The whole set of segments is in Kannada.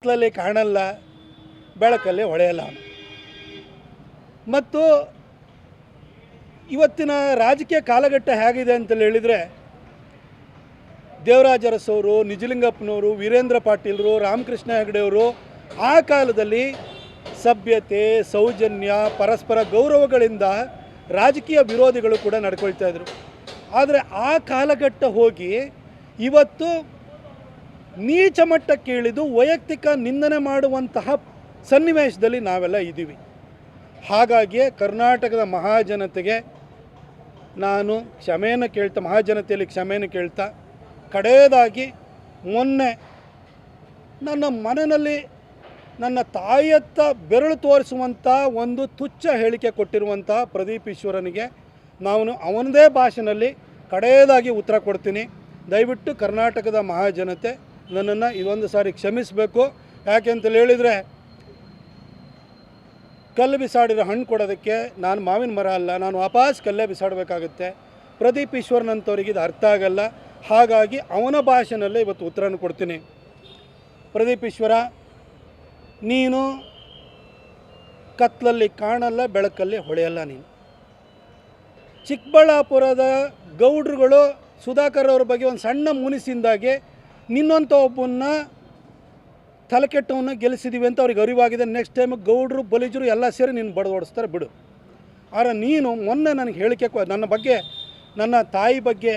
ಕತ್ತಲಲ್ಲಿ ಕಾಣಲ್ಲ, ಬೆಳಕಲ್ಲಿ ಹೊಳೆಯಲ್ಲ. ಮತ್ತು ಇವತ್ತಿನ ರಾಜಕೀಯ ಕಾಲಘಟ್ಟ ಹೇಗಿದೆ ಅಂತೇಳಿ ಹೇಳಿದರೆ, ದೇವರಾಜ ಅರಸವರು, ನಿಜಲಿಂಗಪ್ಪನವರು, ವೀರೇಂದ್ರ ಪಾಟೀಲರು, ರಾಮಕೃಷ್ಣ ಹೆಗಡೆಯವರು ಆ ಕಾಲದಲ್ಲಿ ಸಭ್ಯತೆ, ಸೌಜನ್ಯ, ಪರಸ್ಪರ ಗೌರವಗಳಿಂದ ರಾಜಕೀಯ ವಿರೋಧಿಗಳು ಕೂಡ ನಡ್ಕೊಳ್ತಾ ಇದ್ರು. ಆದರೆ ಆ ಕಾಲಘಟ್ಟ ಹೋಗಿ ಇವತ್ತು ನೀಚ ಮಟ್ಟಕ್ಕೆ ಇಳಿದು ವೈಯಕ್ತಿಕ ನಿಂದನೆ ಮಾಡುವಂತಹ ಸನ್ನಿವೇಶದಲ್ಲಿ ನಾವೆಲ್ಲ ಇದ್ದೀವಿ. ಹಾಗಾಗಿ ಕರ್ನಾಟಕದ ಮಹಾಜನತೆಗೆ ನಾನು ಕ್ಷಮೆಯನ್ನು ಕೇಳ್ತಾ, ಮಹಾಜನತೆಯಲ್ಲಿ ಕ್ಷಮೆಯನ್ನು ಕೇಳ್ತಾ, ಕಡೆಯದಾಗಿ ಮೊನ್ನೆ ನನ್ನ ಮನೆಯಲ್ಲಿ ನನ್ನ ತಾಯಿಯತ್ತ ಬೆರಳು ತೋರಿಸುವಂಥ ಒಂದು ತುಚ್ಛ ಹೇಳಿಕೆ ಕೊಟ್ಟಿರುವಂಥ ಪ್ರದೀಪ್ ಈಶ್ವರನಿಗೆ ನಾನು ಅವನದೇ ಭಾಷೆಯಲ್ಲಿ ಕಡೆಯದಾಗಿ ಉತ್ತರ ಕೊಡ್ತೀನಿ. ದಯವಿಟ್ಟು ಕರ್ನಾಟಕದ ಮಹಾಜನತೆ ನನ್ನನ್ನು ಇದೊಂದು ಸಾರಿ ಕ್ಷಮಿಸಬೇಕು. ಯಾಕೆ ಅಂತೇಳಿ ಹೇಳಿದರೆ, ಕಲ್ಲು ಬಿಸಾಡಿರೋ ಹಣ್ಣು ಕೊಡೋದಕ್ಕೆ ನಾನು ಮಾವಿನ ಮರ ಅಲ್ಲ, ನಾನು ವಾಪಸ್ ಕಲ್ಲೇ ಬಿಸಾಡಬೇಕಾಗುತ್ತೆ. ಪ್ರದೀಪ್ ಈಶ್ವರನಂಥವ್ರಿಗೆ ಇದು ಅರ್ಥ ಆಗಲ್ಲ. ಹಾಗಾಗಿ ಅವನ ಭಾಷೆಯಲ್ಲೇ ಇವತ್ತು ಉತ್ತರನ ಕೊಡ್ತೀನಿ. ಪ್ರದೀಪ್ ಈಶ್ವರ, ನೀನು ಕತ್ತಲಲ್ಲಿ ಕಾಣಲ್ಲ, ಬೆಳಕಲ್ಲಿ ಹೊಳೆಯಲ್ಲ. ನೀನು ಚಿಕ್ಕಬಳ್ಳಾಪುರದ ಗೌಡ್ರುಗಳು ಸುಧಾಕರ್ ಅವ್ರ ಬಗ್ಗೆ ಒಂದು ಸಣ್ಣ ಮುನಿಸಿಂದಾಗೆ ನಿನ್ನಂಥ ಒಬ್ಬನ್ನ ತಲೆಕೆಟ್ಟವನ್ನ ಗೆಲ್ಲಿಸಿದ್ದೀವಿ ಅಂತ ಅವ್ರಿಗೆ ಅರಿವಾಗಿದೆ. ನೆಕ್ಸ್ಟ್ ಟೈಮ್ ಗೌಡ್ರು ಬಲಿಜರು ಎಲ್ಲ ಸೇರಿ ನಿನ್ನ ಬಡ್ದು ಓಡಿಸ್ತಾರೆ, ಬಿಡು. ಆದರೆ ನೀನು ಮೊನ್ನೆ ನನಗೆ ಹೇಳಿಕೆ ನನ್ನ ಬಗ್ಗೆ, ನನ್ನ ತಾಯಿ ಬಗ್ಗೆ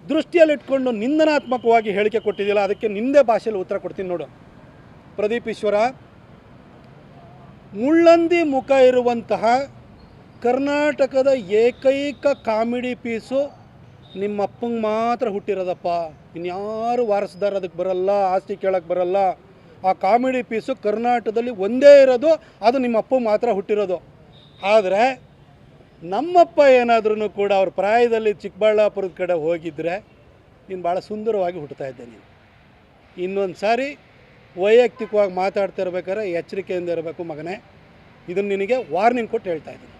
ದೃಷ್ಟಿಯಲ್ಲಿಟ್ಕೊಂಡು ನಿಂದನಾತ್ಮಕವಾಗಿ ಹೇಳಿಕೆ ಕೊಟ್ಟಿದ್ದಿಲ್ಲ. ಅದಕ್ಕೆ ನಿಂದೇ ಭಾಷೆಯಲ್ಲಿ ಉತ್ತರ ಕೊಡ್ತೀನಿ ನೋಡು. ಪ್ರದೀಪ್ ಈಶ್ವರ, ಮುಳ್ಳಂದಿ ಮುಖ ಇರುವಂತಹ ಕರ್ನಾಟಕದ ಏಕೈಕ ಕಾಮಿಡಿ ಪೀಸು ನಿಮ್ಮಪ್ಪಂಗೆ ಮಾತ್ರ ಹುಟ್ಟಿರೋದಪ್ಪ. ಇನ್ಯಾರು ವಾರಸ್ದಾರ ಅದಕ್ಕೆ ಬರಲ್ಲ, ಆಸ್ತಿ ಕೇಳಕ್ಕೆ ಬರಲ್ಲ. ಆ ಕಾಮಿಡಿ ಪೀಸು ಕರ್ನಾಟಕದಲ್ಲಿ ಒಂದೇ ಇರೋದು, ಅದು ನಿಮ್ಮಪ್ಪ ಮಾತ್ರ ಹುಟ್ಟಿರೋದು. ಆದರೆ ನಮ್ಮಪ್ಪ ಏನಾದ್ರೂ ಕೂಡ ಅವ್ರ ಪ್ರಾಯದಲ್ಲಿ ಚಿಕ್ಕಬಳ್ಳಾಪುರದ ಕಡೆ ಹೋಗಿದ್ದರೆ ನೀನು ಭಾಳ ಸುಂದರವಾಗಿ ಹುಟ್ಟುತ್ತಾ ಇದ್ದೆ. ನೀನು ಇನ್ನೊಂದು ಸಾರಿ ವೈಯಕ್ತಿಕವಾಗಿ ಮಾತಾಡ್ತಾ ಇರ್ಬೇಕಾದ್ರೆ ಎಚ್ಚರಿಕೆಯಿಂದ ಇರಬೇಕು ಮಗನೇ. ಇದನ್ನು ನಿನಗೆ ವಾರ್ನಿಂಗ್ ಕೊಟ್ಟು ಹೇಳ್ತಾ ಇದ್ದೀನಿ.